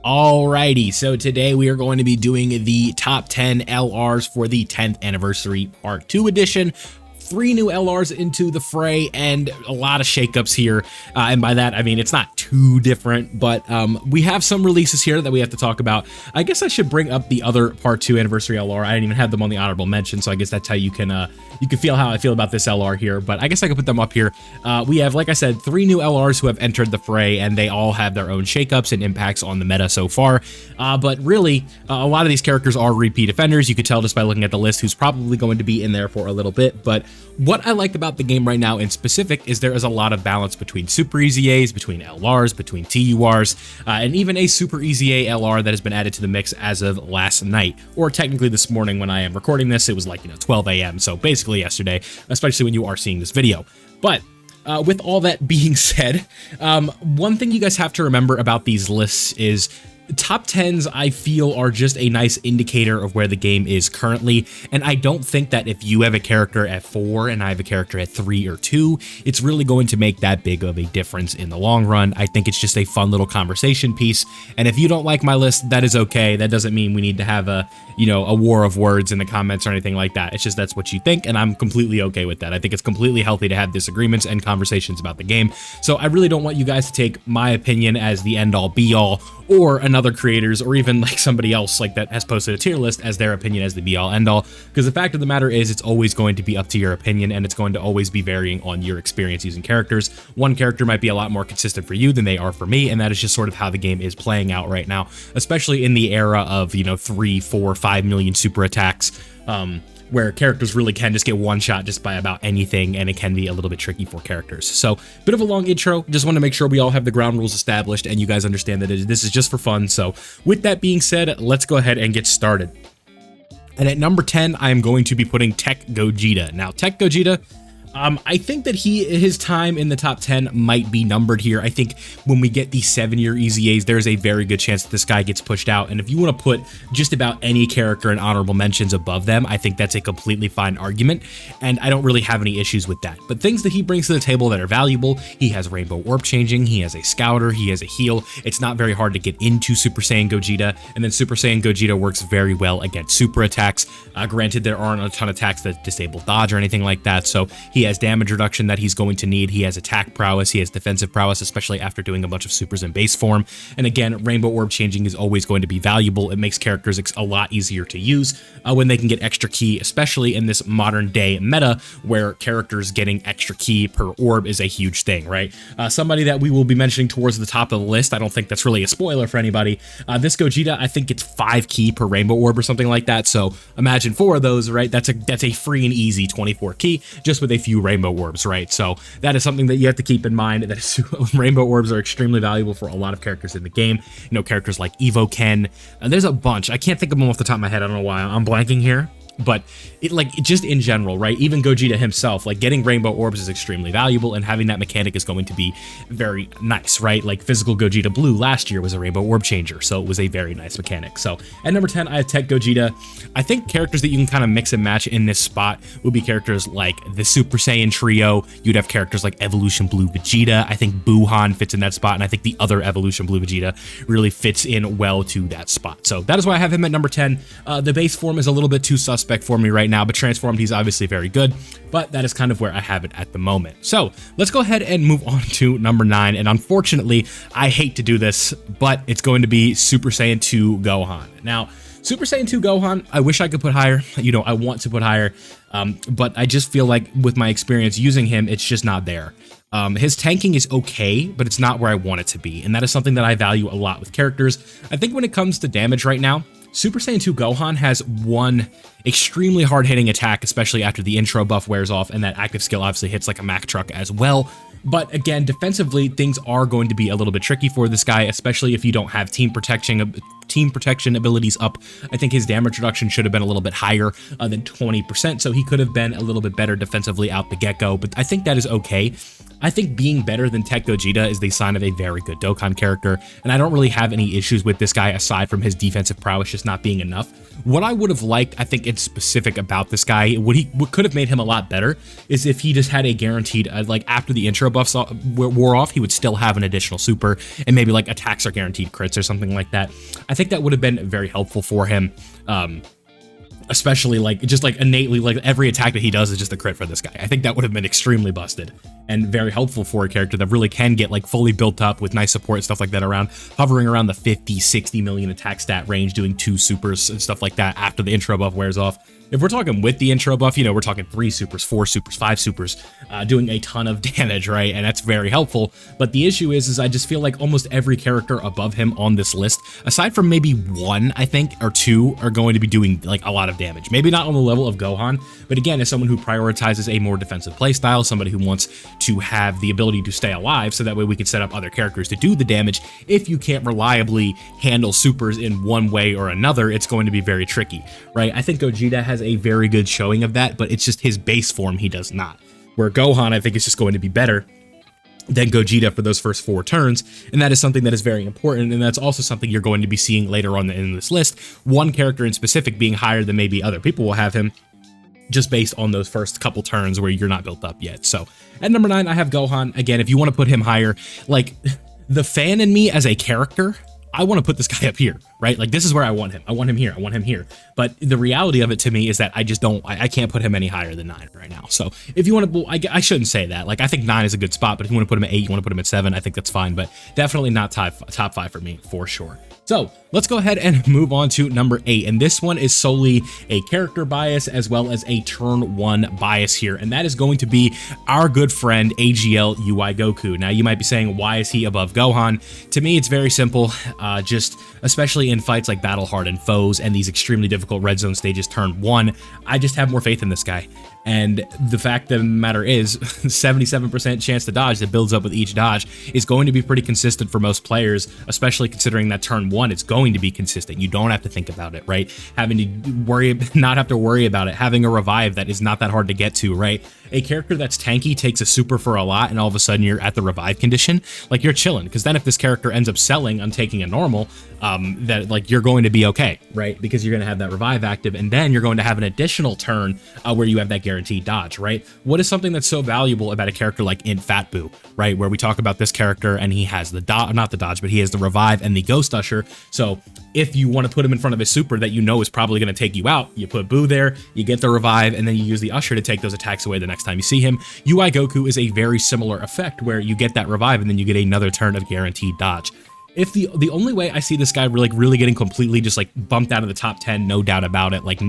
Alrighty, so today we are going to be doing the top 10 LRs for the 10th anniversary part 2 edition. 3 new LRs into the fray and a lot of shakeups here, and by that I mean it's not too different, but we have some releases here that we have to talk about. I guess I should bring up the other part 2 anniversary LR. I didn't even have them on the honorable mention, so I guess that's how you can feel how I feel about this LR here, but I guess I could put them up here. We have, like I said, 3 new LRs who have entered the fray, and they all have their own shakeups and impacts on the meta so far, but really a lot of these characters are repeat offenders. You could tell just by looking at the list who's probably going to be in there for a little bit. But what I like about the game right now in specific is there is a lot of balance between super easy A's, between LRs, between TURs, and even a super easy A LR that has been added to the mix as of last night, or technically this morning when I am recording this. It was like 12 a.m. so basically yesterday, especially when you are seeing this video. But with all that being said, one thing you guys have to remember about these lists is top 10s, I feel, are just a nice indicator of where the game is currently, and I don't think that if you have a character at 4 and I have a character at 3 or 2, it's really going to make that big of a difference in the long run. I think it's just a fun little conversation piece, and if you don't like my list, that is okay. That doesn't mean we need to have a war of words in the comments or anything like that. It's just that's what you think, and I'm completely okay with that. I think it's completely healthy to have disagreements and conversations about the game, so I really don't want you guys to take my opinion as the end-all be-all, or another creators, or even like somebody else like that has posted a tier list as their opinion as the be-all end-all, because the fact of the matter is it's always going to be up to your opinion, and it's going to always be varying on your experience using characters. One character might be a lot more consistent for you than they are for me, and that is just sort of how the game is playing out right now, especially in the era of 3, 4, 5 million super attacks, where characters really can just get one shot just by about anything, and it can be a little bit tricky for characters. So, bit of a long intro, just want to make sure we all have the ground rules established and you guys understand that this is just for fun. So with that being said, let's go ahead and get started. And at number 10, I am going to be putting Tech Gogeta. Now, Tech Gogeta, I think that his time in the top 10 might be numbered here. I think when we get these 7-year easy A's, there's a very good chance that this guy gets pushed out. And if you want to put just about any character in honorable mentions above them, I think that's a completely fine argument, and I don't really have any issues with that. But things that he brings to the table that are valuable: he has Rainbow Orb changing, he has a Scouter, he has a heal. It's not very hard to get into Super Saiyan Gogeta, and then Super Saiyan Gogeta works very well against super attacks. Granted, there aren't a ton of attacks that disable dodge or anything like that, so he has damage reduction that he's going to need. He has attack prowess, he has defensive prowess, especially after doing a bunch of supers in base form. And again, Rainbow Orb changing is always going to be valuable. It makes characters a lot easier to use when they can get extra ki, especially in this modern day meta where characters getting extra ki per orb is a huge thing, right? Somebody that we will be mentioning towards the top of the list, I don't think that's really a spoiler for anybody. This Gogeta, I think it's 5 ki per Rainbow Orb or something like that, so imagine 4 of those, right? That's a free and easy 24 ki just with a few Rainbow Orbs, right? So that is something that you have to keep in mind, that Rainbow Orbs are extremely valuable for a lot of characters in the game. Characters like Evo Ken, there's a bunch. I can't think of them off the top of my head. I don't know why I'm blanking here. But just in general, right? Even Gogeta himself, like getting Rainbow Orbs is extremely valuable, and having that mechanic is going to be very nice, right? Like physical Gogeta Blue last year was a Rainbow Orb changer, so it was a very nice mechanic. So at number 10, I have Tech Gogeta. I think characters that you can kind of mix and match in this spot would be characters like the Super Saiyan trio. You'd have characters like Evolution Blue Vegeta. I think Gohan fits in that spot, and I think the other Evolution Blue Vegeta really fits in well to that spot. So that is why I have him at number 10. The base form is a little bit too suspect for me right now, but transformed, he's obviously very good, but that is kind of where I have it at the moment. So let's go ahead and move on to number 9, and unfortunately, I hate to do this, but it's going to be Super Saiyan 2 Gohan. Now, Super Saiyan 2 Gohan, I wish I could put higher. I want to put higher, but I just feel like with my experience using him, it's just not there. His tanking is okay, but it's not where I want it to be, and that is something that I value a lot with characters. I think when it comes to damage right now, Super Saiyan 2 Gohan has one extremely hard-hitting attack, especially after the intro buff wears off, and that active skill obviously hits like a Mack truck as well. But again, defensively, things are going to be a little bit tricky for this guy, especially if you don't have team protection abilities up. I think his damage reduction should have been a little bit higher than 20%, so he could have been a little bit better defensively out the get-go, but I think that is okay. I think being better than Tech Gogeta is the sign of a very good Dokkan character, and I don't really have any issues with this guy aside from his defensive prowess just not being enough. What I would have liked, I think, in specific about this guy, what could have made him a lot better is if he just had a guaranteed, like after the intro buffs wore off, he would still have an additional super, and maybe like attacks are guaranteed crits or something like that. I think that would have been very helpful for him. Especially like just like innately, like every attack that he does is just a crit for this guy. I think that would have been extremely busted and very helpful for a character that really can get like fully built up with nice support and stuff like that, around hovering around the 50-60 million attack stat range, doing 2 supers and stuff like that after the intro buff wears off. If we're talking with the intro buff, you know, we're talking 3 supers, 4 supers, 5 supers, doing a ton of damage, right? And that's very helpful. But the issue is I just feel like almost every character above him on this list, aside from maybe 1, I think, or 2, are going to be doing like a lot of damage. Maybe not on the level of Gohan, but again, as someone who prioritizes a more defensive playstyle, somebody who wants to have the ability to stay alive, so that way we can set up other characters to do the damage. If you can't reliably handle supers in one way or another, it's going to be very tricky, right? I think Gogeta has a very good showing of that, but it's just his base form he does not. Where Gohan, I think, is just going to be better than Gogeta for those first 4 turns, and that is something that is very important, and that's also something you're going to be seeing later on in this list. One character in specific being higher than maybe other people will have him, just based on those first couple turns where you're not built up yet. So at number 9, I have Gohan. Again, if you want to put him higher, like the fan in me as a character, I want to put this guy up here, right? Like this is where I want him. I want him here. I want him here. But the reality of it to me is that I just don't, I can't put him any higher than 9 right now. So if you want to, I shouldn't say that. Like I think 9 is a good spot, but if you want to put him at 8, you want to put him at 7, I think that's fine, but definitely not top 5 for me for sure. So let's go ahead and move on to number 8. And this one is solely a character bias as well as a turn 1 bias here. And that is going to be our good friend AGL UI Goku. Now you might be saying, why is he above Gohan? To me, it's very simple. Just especially in fights like battle hardened foes and these extremely difficult red zone stages turn 1, I just have more faith in this guy. And the fact of the matter is 77% chance to dodge that builds up with each dodge is going to be pretty consistent for most players, especially considering that turn 1, it's going to be consistent. You don't have to think about it, right? Having to not have to worry about it, having a revive that is not that hard to get to, right? A character that's tanky takes a super for a lot, and all of a sudden you're at the revive condition, like you're chilling, because then if this character ends up selling on taking a normal, that like you're going to be okay, right? Because you're going to have that revive active, and then you're going to have an additional turn where you have that guaranteed dodge, right? What is something that's so valuable about a character like in Fat Boo, right? Where we talk about this character and he has the not the dodge, but he has the revive and the ghost usher. So if you want to put him in front of a super that you know is probably going to take you out, you put Boo there, you get the revive, and then you use the usher to take those attacks away the next time you see him. UI Goku is a very similar effect where you get that revive and then you get another turn of guaranteed dodge. If the only way I see this guy really getting completely just like bumped out of the top 10, no doubt about it, like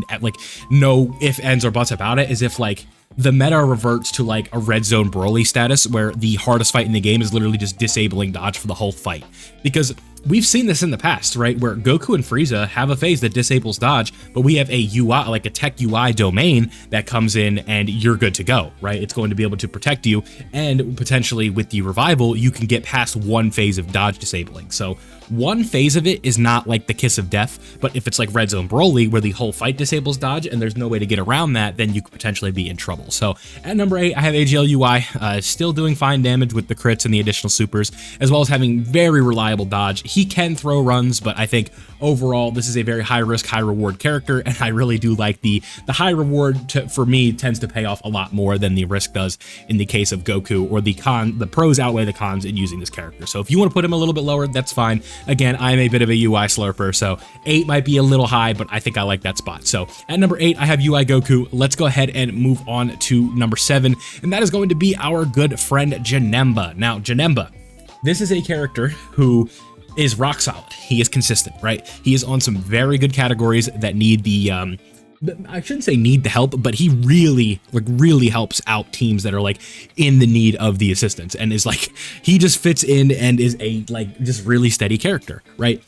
no ifs, ands, or buts about it, is if like the meta reverts to like a red zone Broly status where the hardest fight in the game is literally just disabling dodge for the whole fight. Because we've seen this in the past, right? Where Goku and Frieza have a phase that disables dodge, but we have a UI, like a tech UI domain that comes in and you're good to go, right? It's going to be able to protect you, and potentially with the revival, you can get past one phase of dodge disabling. So one phase of it is not like the kiss of death, but if it's like Red Zone Broly where the whole fight disables dodge and there's no way to get around that, then you could potentially be in trouble. So at number 8, I have AGL UI, still doing fine damage with the crits and the additional supers, as well as having very reliable dodge. He can throw runs, but I think overall this is a very high risk, high reward character, and I really do like the high reward for me tends to pay off a lot more than the risk does in the case of Goku, or the pros outweigh the cons in using this character. So if you want to put him a little bit lower, that's fine. Again, I'm a bit of a UI slurper, so 8 might be a little high, but I think I like that spot. So at number 8, I have UI Goku. Let's go ahead and move on to number 7, and that is going to be our good friend Janemba. Now, Janemba, this is a character who is rock solid. He is consistent, right? He is on some very good categories that need the I shouldn't say need the help, but he really helps out teams that are like in the need of the assistance, and is like, he just fits in and is a like just really steady character, right?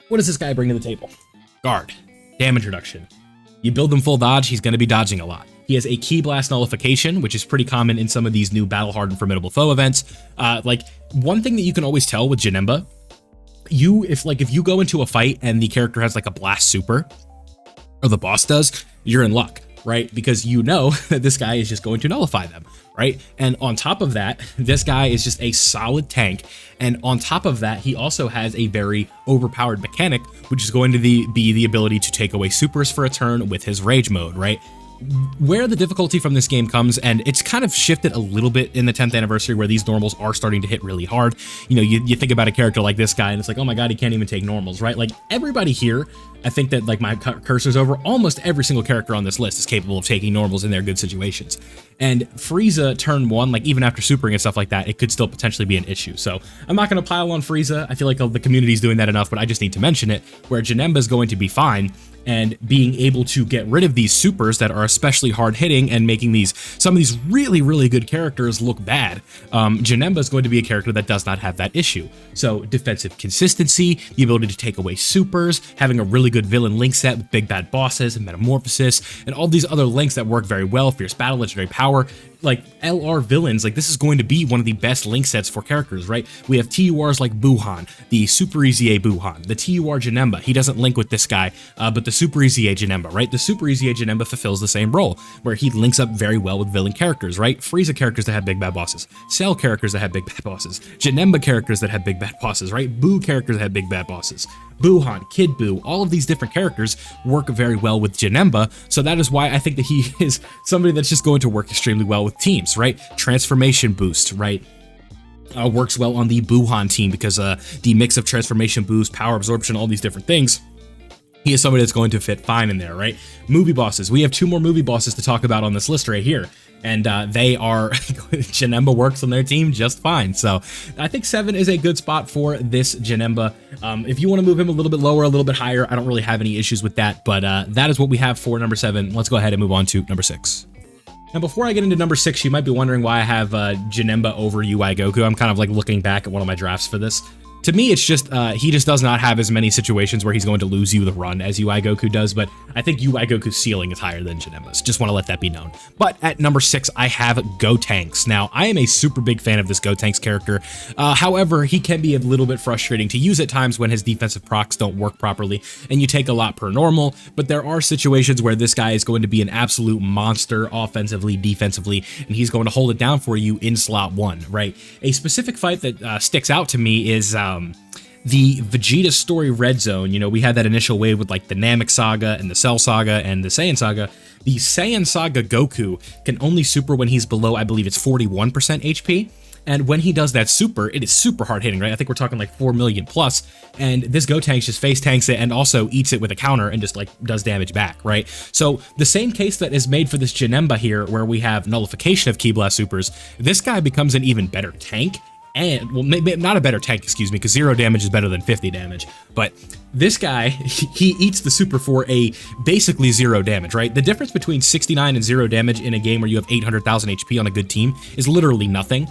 What does this guy bring to the table? Guard, damage reduction. You build him full dodge, he's going to be dodging a lot. He has a Ki Blast nullification, which is pretty common in some of these new battle hardened formidable foe events. Like one thing that you can always tell with Janemba, if you go into a fight and the character has like a blast super, or the boss does, you're in luck, right? Because you know that this guy is just going to nullify them, right? And on top of that, this guy is just a solid tank. And on top of that, he also has a very overpowered mechanic, which is going to be the ability to take away supers for a turn with his rage mode, right? Where the difficulty from this game comes, and it's kind of shifted a little bit in the 10th anniversary where these normals are starting to hit really hard. You know, you think about a character like this guy and it's like, oh my god, he can't even take normals, right? Like everybody here, I think that like my cursor's over, almost every single character on this list is capable of taking normals in their good situations. And Frieza turn 1, like even after supering and stuff like that, it could still potentially be an issue. So I'm not going to pile on Frieza. I feel like the community's doing that enough, but I just need to mention it, where Janemba is going to be fine. And being able to get rid of these supers that are especially hard hitting and making some of these really good characters look bad, Janemba is going to be a character that does not have that issue. So defensive consistency, the ability to take away supers, having a really good villain link set with big bad bosses and metamorphosis, and all these other links that work very well, fierce battle, legendary power. Like LR villains, like this is going to be one of the best link sets for characters, right? We have TURs like Gohan, the Super Easy A Gohan, the TUR Janemba. He doesn't link with this guy, but the Super Easy A Janemba, right? The Super Easy A Janemba fulfills the same role, where he links up very well with villain characters, right? Frieza characters that have big bad bosses, Cell characters that have big bad bosses, Janemba characters that have big bad bosses, right? Boo characters that have big bad bosses. Buhan, Kid Buu, all of these different characters work very well with Janemba, so that is why I think that he is somebody that's just going to work extremely well with teams, right? Transformation boost, right? Works well on the Buhan team because the mix of transformation boost, power absorption, all these different things. He is somebody that's going to fit fine in there, right? Movie bosses. We have 2 more movie bosses to talk about on this list right here. And they are, Janemba works on their team just fine. So I think 7 is a good spot for this Janemba. If you want to move him a little bit lower, a little bit higher, I don't really have any issues with that. But that is what we have for number 7. Let's go ahead and move on to number 6. Now, before I get into number 6, you might be wondering why I have Janemba over UI Goku. I'm kind of like looking back at one of my drafts for this. To me, it's just he just does not have as many situations where he's going to lose you the run as UI Goku does, but I think UI Goku's ceiling is higher than Janemba's. Just want to let that be known. But at number 6, I have Gotenks. Now, I am a super big fan of this Gotenks character. However, he can be a little bit frustrating to use at times when his defensive procs don't work properly, and you take a lot per normal, but there are situations where this guy is going to be an absolute monster offensively, defensively, and he's going to hold it down for you in slot 1, right? A specific fight that sticks out to me is the Vegeta story Red Zone. You know, we had that initial wave with like the Namek Saga and the Cell Saga and the Saiyan Saga. The Saiyan Saga Goku can only super when he's below, I believe it's 41% HP. And when he does that super, it is super hard hitting, right? I think we're talking like 4 million plus. And this Gotenks just face tanks it and also eats it with a counter and just like does damage back, right? So the same case that is made for this Janemba here, where we have nullification of Ki Blast supers, this guy becomes an even better tank. And, well, maybe not a better tank, excuse me, because 0 damage is better than 50 damage. But this guy, he eats the super for a basically 0 damage, right? The difference between 69 and 0 damage in a game where you have 800,000 HP on a good team is literally nothing.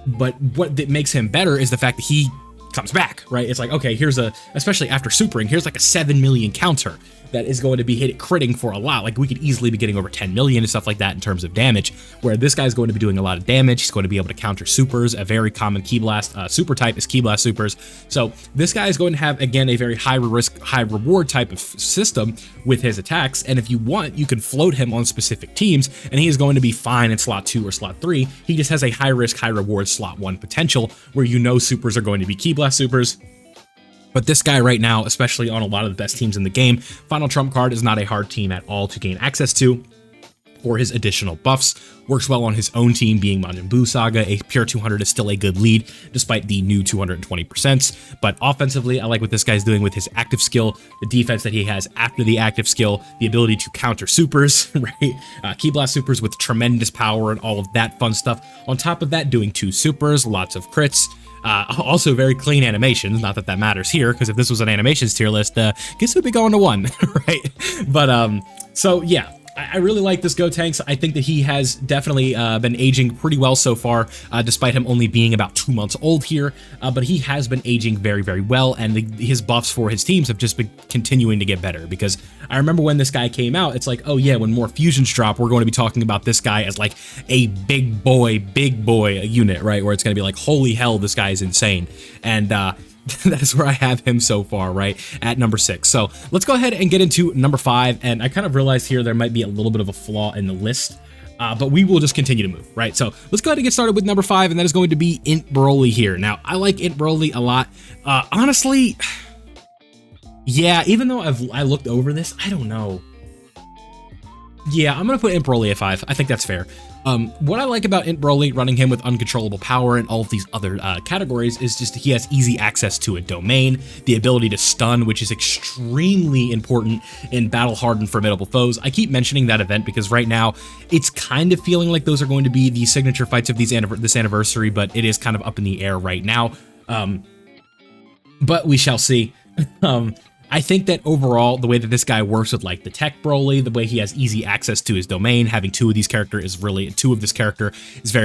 But what that makes him better is the fact that he comes back, right? It's like, okay, here's especially after supering, here's like a 7 million counter that is going to be critting for a lot. Like we could easily be getting over 10 million and stuff like that in terms of damage, where this guy's going to be doing a lot of damage. He's going to be able to counter supers. A very common Ki Blast super type is Ki Blast supers. So this guy is going to have, again, a very high risk, high reward type of system with his attacks. And if you want, you can float him on specific teams and he is going to be fine in slot 2 or slot 3. He just has a high risk, high reward slot 1 potential where you know supers are going to be Ki Blast supers. But this guy right now, especially on a lot of the best teams in the game, Final Trump card is not a hard team at all to gain access to for his additional buffs. Works well on his own team, being Majin Buu Saga. A pure 200 is still a good lead, despite the new 220%. But offensively, I like what this guy's doing with his active skill, the defense that he has after the active skill, the ability to counter supers, right? Ki Blast supers with tremendous power and all of that fun stuff. On top of that, doing 2 supers, lots of crits. Also very clean animations, not that that matters here, because if this was an animations tier list, guess who'd be going to 1, right? But, so yeah, I really like this Gotenks. I think that he has definitely been aging pretty well so far, despite him only being about 2 months old here, but he has been aging very, very well, and his buffs for his teams have just been continuing to get better, because I remember when this guy came out, it's like, oh yeah, when more fusions drop, we're going to be talking about this guy as like a big boy unit, right, where it's going to be like, holy hell, this guy is insane. And that is where I have him so far, right, at number 6. So let's go ahead and get into number 5. And I kind of realized here there might be a little bit of a flaw in the list, but we will just continue to move, right? So let's go ahead and get started with number 5, and that is going to be Int Broly here. Now, I like Int Broly a lot. Honestly, yeah, even though I looked over this, I don't know. Yeah, I'm going to put Int Broly at 5. I think that's fair. What I like about Int Broly, running him with uncontrollable power and all of these other categories, is just he has easy access to a domain, the ability to stun, which is extremely important in battle-hardened formidable foes. I keep mentioning that event because right now it's kind of feeling like those are going to be the signature fights of this anniversary, but it is kind of up in the air right now. But we shall see. I think that overall, the way that this guy works with like the tech Broly, the way he has easy access to his domain, having two of this character is very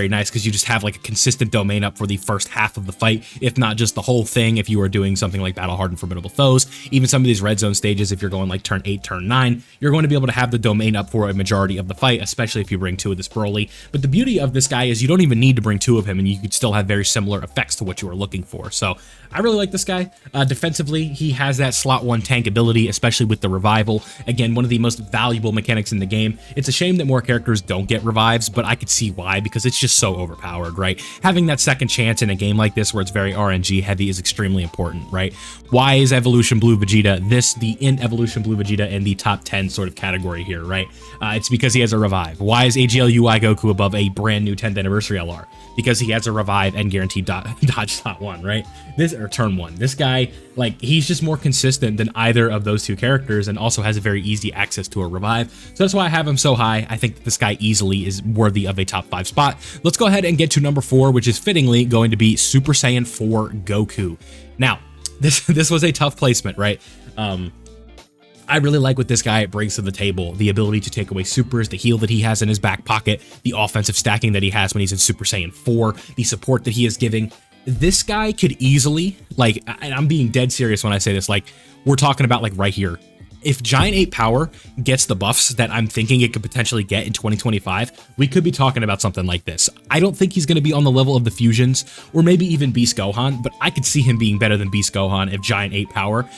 nice because you just have like a consistent domain up for the first half of the fight, if not just the whole thing. If you are doing something like battle hardened formidable foes, even some of these red zone stages, if you're going like turn 8, turn 9, you're going to be able to have the domain up for a majority of the fight, especially if you bring two of this Broly. But the beauty of this guy is you don't even need to bring two of him, and you could still have very similar effects to what you are looking for. So I really like this guy. Defensively, he has that slot 1 tank ability, especially with the revival. Again, one of the most valuable mechanics in the game. It's a shame that more characters don't get revives, but I could see why, because it's just so overpowered, right? Having that second chance in a game like this where it's very RNG heavy is extremely important, right? Why is Evolution Blue Vegeta the Int Evolution Blue Vegeta in the top 10 sort of category here, right? It's because he has a revive. Why is AGL UI Goku above a brand new 10th anniversary LR? Because he has a revive and guaranteed dodge slot 1, right? Or turn 1. This guy, like, he's just more consistent than either of those two characters, and also has a very easy access to a revive. So that's why I have him so high. I think this guy easily is worthy of a top 5 spot. Let's go ahead and get to number 4, which is fittingly going to be Super Saiyan 4 Goku. Now, this was a tough placement, right? I really like what this guy brings to the table. The ability to take away supers, the heal that he has in his back pocket, the offensive stacking that he has when he's in Super Saiyan 4, the support that he is giving. This guy could easily, like, and I'm being dead serious when I say this, like, we're talking about like right here. If Giant 8 Power gets the buffs that I'm thinking it could potentially get in 2025, we could be talking about something like this. I don't think he's going to be on the level of the Fusions, or maybe even Beast Gohan, but I could see him being better than Beast Gohan if Giant 8 Power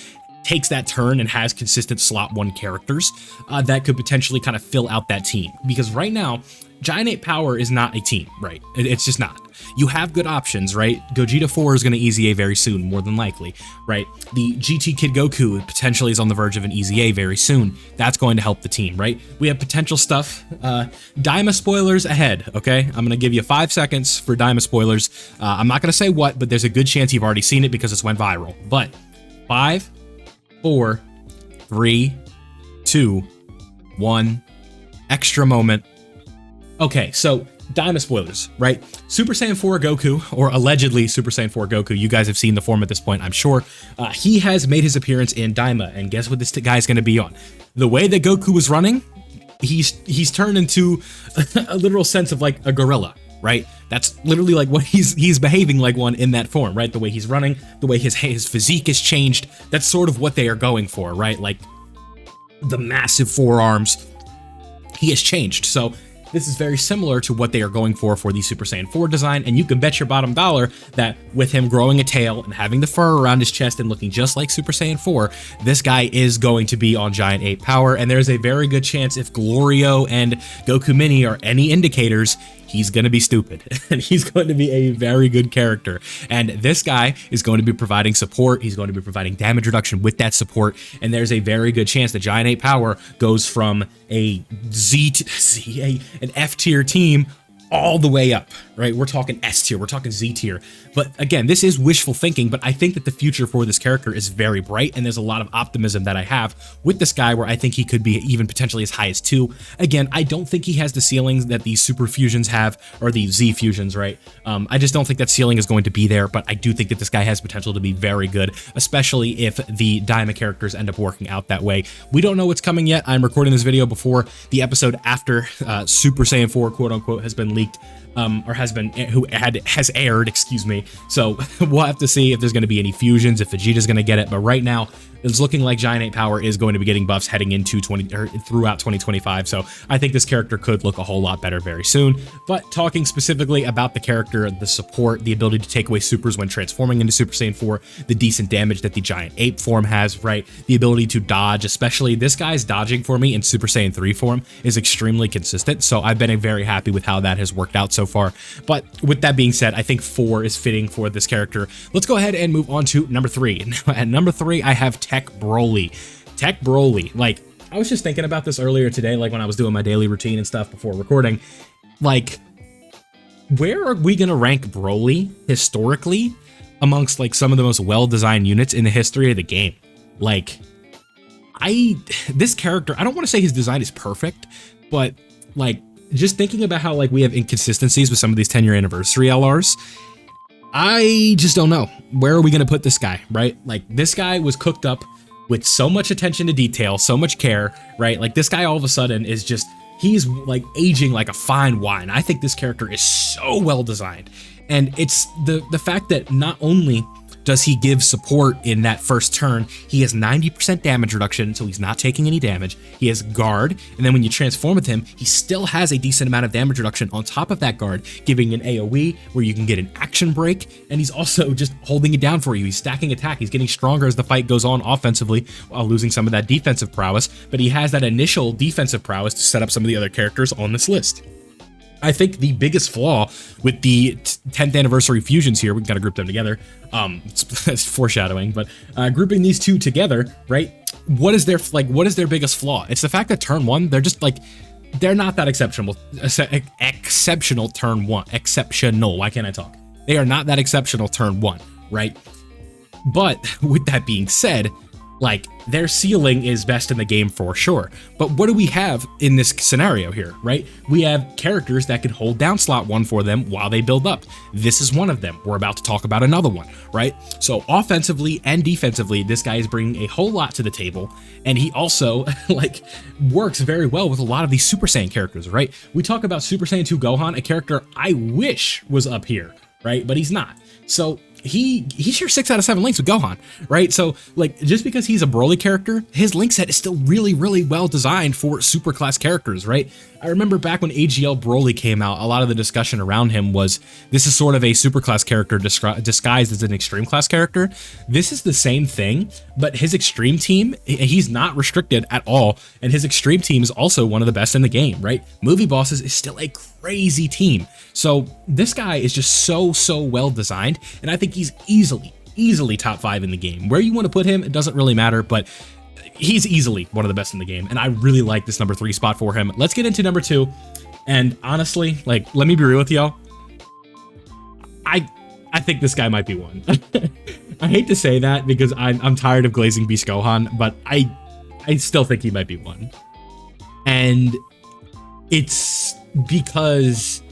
takes that turn and has consistent slot 1 characters that could potentially kind of fill out that team. Because right now, Giant 8 Power is not a team, right? It's just not. You have good options, right? Gogeta 4 is going to Easy A very soon, more than likely, right? The GT Kid Goku potentially is on the verge of an Easy A very soon. That's going to help the team, right? We have potential stuff. Daima spoilers ahead, okay? I'm going to give you 5 seconds for Daima spoilers. I'm not going to say what, but there's a good chance you've already seen it because it's went viral. But 5, 4, 3, 2, 1, extra moment. Okay, so Daima spoilers, right? Super Saiyan 4 Goku, or allegedly Super Saiyan 4 Goku, you guys have seen the form at this point, I'm sure. He has made his appearance in Daima, and guess what this guy's going to be on? The way that Goku was running, he's turned into a literal sense of like a gorilla, right? That's literally like what he's behaving like one in that form, right? The way he's running, the way his physique has changed. That's sort of what they are going for, right? Like the massive forearms. He has changed. So this is very similar to what they are going for the Super Saiyan 4 design, and you can bet your bottom dollar that with him growing a tail and having the fur around his chest and looking just like Super Saiyan 4, this guy is going to be on Giant 8 Power, and there's a very good chance if Glorio and Goku Mini are any indicators, he's going to be stupid, and he's going to be a very good character. And this guy is going to be providing support. He's going to be providing damage reduction with that support, and there's a very good chance that Giant 8 Power goes from an F tier team all the way up, right? We're talking S tier, we're talking Z tier. But again, this is wishful thinking, but I think that the future for this character is very bright, and there's a lot of optimism that I have with this guy where I think he could be even potentially as high as 2. Again, I don't think he has the ceilings that the Super Fusions have, or the Z Fusions, right? I just don't think that ceiling is going to be there, but I do think that this guy has potential to be very good, especially if the Daima characters end up working out that way. We don't know what's coming yet. I'm recording this video before the episode after Super Saiyan 4, quote unquote, has been leaked, or has aired, excuse me. So we'll have to see if there's going to be any fusions, if Vegeta's going to get it. But right now, it's looking like Giant Ape Power is going to be getting buffs heading into throughout 2025. So I think this character could look a whole lot better very soon. But talking specifically about the character, the support, the ability to take away supers when transforming into Super Saiyan 4, the decent damage that the Giant Ape form has, right? The ability to dodge, especially this guy's dodging for me in Super Saiyan 3 form is extremely consistent. So I've been very happy with how that has worked out so far. But with that being said, I think 4 is fitting for this character. Let's go ahead and move on to number 3. At number 3, I have Tech Broly. Tech Broly, like, I was just thinking about this earlier today, like when I was doing my daily routine and stuff before recording. Like, where are we gonna rank Broly historically amongst like some of the most well-designed units in the history of the game? Like, this character, I don't want to say his design is perfect, but like, just thinking about how like we have inconsistencies with some of these 10-year anniversary LRs, I just don't know. Where are we going to put this guy, right? Like, this guy was cooked up with so much attention to detail, so much care, right? Like, this guy all of a sudden is just, he's like aging like a fine wine. I think this character is so well designed. And it's the fact that not only does he give support in that first turn, he has 90% damage reduction, so he's not taking any damage. He has guard, and then when you transform with him, he still has a decent amount of damage reduction on top of that guard, giving an AoE where you can get an action break, and he's also just holding it down for you. He's stacking attack. He's getting stronger as the fight goes on offensively while losing some of that defensive prowess, but he has that initial defensive prowess to set up some of the other characters on this list. I think the biggest flaw with the 10th anniversary fusions here, we can kind of group them together. It's foreshadowing, but grouping these two together, right? What is their biggest flaw? It's the fact that turn 1, they're just like, they're not that exceptional turn 1. Exceptional. Why can't I talk? They are not that exceptional turn 1, right? But with that being said, like, their ceiling is best in the game for sure. But what do we have in this scenario here, right? We have characters that can hold down slot 1 for them while they build up. This is one of them. We're about to talk about another one, right? So offensively and defensively, this guy is bringing a whole lot to the table. And he also, like, works very well with a lot of these Super Saiyan characters, right? We talk about Super Saiyan 2 Gohan, a character I wish was up here, right? But he's not. So he shares 6 out of 7 links with Gohan, right? So like, just because he's a Broly character, his link set is still really, really well designed for super class characters, right? I remember back when AGL Broly came out, a lot of the discussion around him was, this is sort of a super class character disguised as an extreme class character. This is the same thing, but his extreme team, he's not restricted at all, and his extreme team is also one of the best in the game, right? Movie Bosses is still a crazy team. So this guy is just so well designed, and I think he's easily top 5 in the game. Where you want to put him, it doesn't really matter, but he's easily one of the best in the game, and I really like this number 3 spot for him. Let's get into number 2, and honestly, like, let me be real with y'all. I think this guy might be 1. I hate to say that because I'm tired of glazing Beast Gohan, but I still think he might be 1. And it's because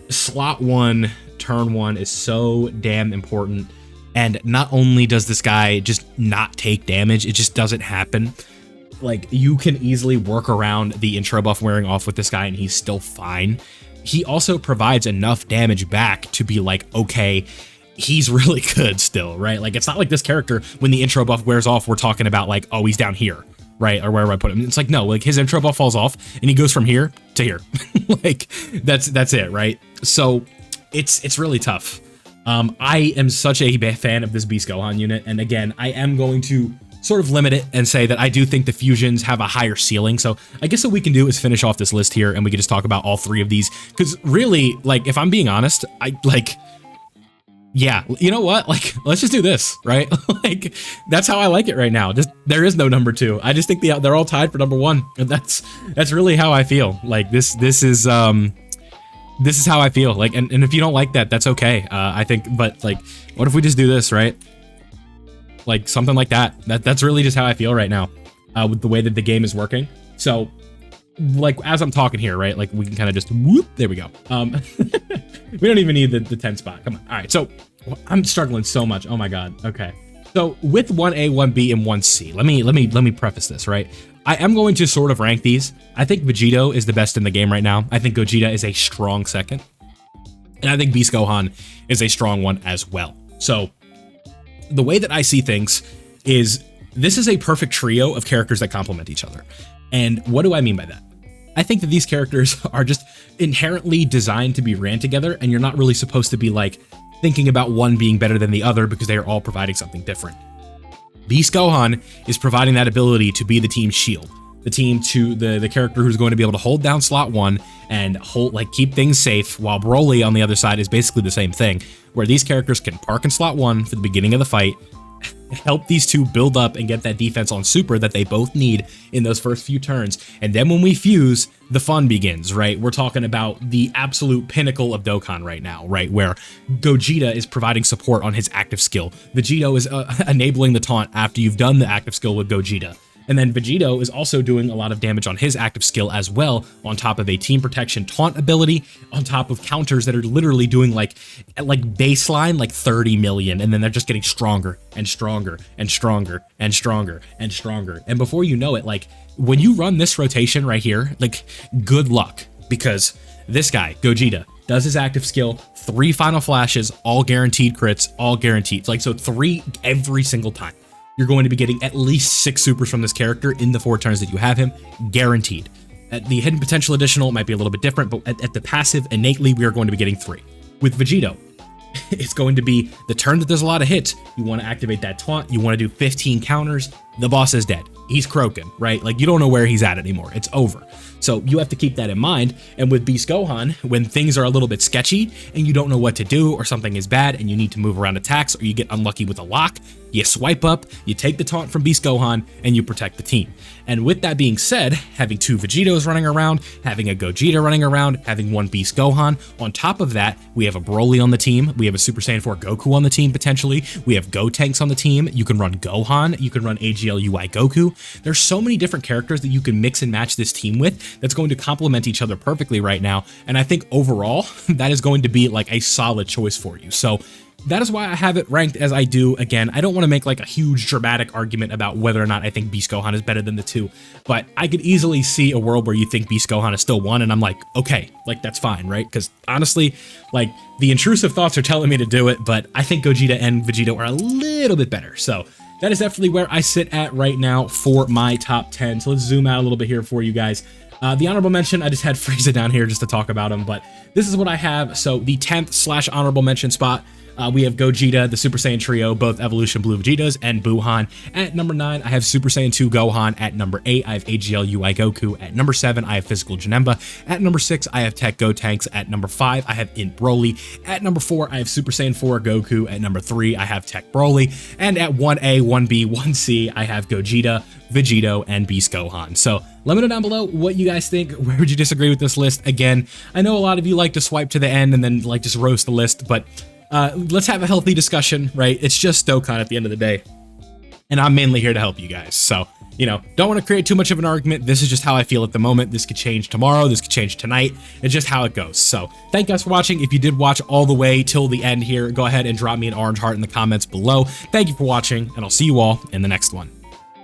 slot 1, turn 1 is so damn important. And not only does this guy just not take damage, it just doesn't happen. Like, you can easily work around the intro buff wearing off with this guy and he's still fine. He also provides enough damage back to be like, okay, he's really good still, right? Like, it's not like this character, when the intro buff wears off, we're talking about like, oh, he's down here, right? Or where do I put him? It's like, no, like his intro buff falls off and he goes from here to here. Like, that's it, right? So it's really tough. I am such a fan of this Beast Gohan unit, and again, I am going to sort of limit it and say that I do think the fusions have a higher ceiling. So I guess what we can do is finish off this list here, and we can just talk about all 3 of these, because really, like, if I'm being honest, yeah, you know what? Like, let's just do this, right? Like, that's how I like it right now. Just, there is no number 2. I just think they're all tied for number 1, and that's really how I feel. Like, this is how I feel. Like, and if you don't like that, that's okay. I think, but like, what if we just do this, right? Like, something like that. That's really just how I feel right now, with the way that the game is working. So, like, as I'm talking here, right? Like, we can kind of just whoop. There we go. We don't even need the 10 spot. Come on. All right. So I'm struggling so much. Oh my God. Okay. So with 1A, 1B, and 1C, let me preface this, right? I am going to sort of rank these. I think Vegito is the best in the game right now. I think Gogeta is a strong second. And I think Beast Gohan is a strong one as well. So the way that I see things is this is a perfect trio of characters that complement each other. And what do I mean by that? I think that these characters are just inherently designed to be ran together, and you're not really supposed to be like thinking about one being better than the other because they are all providing something different. Beast Gohan is providing that ability to be the team's shield, the team to the character who's going to be able to hold down slot 1 and keep things safe, while Broly on the other side is basically the same thing, where these characters can park in slot 1 for the beginning of the fight, help these two build up and get that defense on super that they both need in those first few turns. And then when we fuse, the fun begins, right? We're talking about the absolute pinnacle of Dokkan right now, right? Where Gogeta is providing support on his active skill. Vegito is enabling the taunt after you've done the active skill with Gogeta. And then Vegito is also doing a lot of damage on his active skill as well, on top of a team protection taunt ability, on top of counters that are literally doing like baseline like 30 million, and then they're just getting stronger and stronger and stronger and stronger and stronger. And before you know it, like when you run this rotation right here, like good luck, because this guy, Gogeta, does his active skill, 3 final flashes, all guaranteed crits, all guaranteed. Like so 3 every single time. You're going to be getting at least 6 supers from this character in the 4 turns that you have him, guaranteed. At the hidden potential additional, it might be a little bit different, but at the passive, innately, we are going to be getting 3. With Vegito, it's going to be the turn that there's a lot of hits. You want to activate that taunt. You want to do 15 counters. The boss is dead. He's croaking, right? Like you don't know where he's at anymore. It's over. So you have to keep that in mind. And with Beast Gohan, when things are a little bit sketchy and you don't know what to do, or something is bad and you need to move around attacks, or you get unlucky with a lock, you swipe up, you take the taunt from Beast Gohan, and you protect the team. And with that being said, having 2 Vegitos running around, having a Gogeta running around, having 1 Beast Gohan, on top of that, we have a Broly on the team, we have a Super Saiyan 4 Goku on the team potentially, we have gotenks on the team, you can run Gohan, you can run AGL UI Goku. There's so many different characters that you can mix and match this team with that's going to complement each other perfectly right now. And I think overall, that is going to be like a solid choice for you. So that is why I have it ranked as I do. Again, I don't want to make like a huge dramatic argument about whether or not I think Beast Gohan is better than the 2, but I could easily see a world where you think Beast Gohan is still 1, and I'm like, okay, like that's fine, right? Because honestly, like the intrusive thoughts are telling me to do it, but I think Gogeta and Vegito are a little bit better. So that is definitely where I sit at right now for my top 10. So let's zoom out a little bit here for you guys. The honorable mention, I just had Frieza down here just to talk about him, but this is what I have. So the 10th / honorable mention spot, we have Gogeta, the Super Saiyan Trio, both Evolution Blue Vegetas, and Buhan. At number 9, I have Super Saiyan 2 Gohan. At number 8, I have AGL UI Goku. At number 7, I have Physical Janemba. At number 6, I have Tech Gotenks. At number 5, I have Int Broly. At number 4, I have Super Saiyan 4 Goku. At number 3, I have Tech Broly. And at 1A, 1B, 1C, I have Gogeta, Vegito, and Beast Gohan. So let me know down below what you guys think. Where would you disagree with this list? Again, I know a lot of you like to swipe to the end and then like just roast the list, but let's have a healthy discussion, right? It's just Dokkan at the end of the day, and I'm mainly here to help you guys. So, you know, don't want to create too much of an argument. This is just how I feel at the moment. This could change tomorrow. This could change tonight. It's just how it goes. So thank you guys for watching. If you did watch all the way till the end here, go ahead and drop me an orange heart in the comments below. Thank you for watching, and I'll see you all in the next one.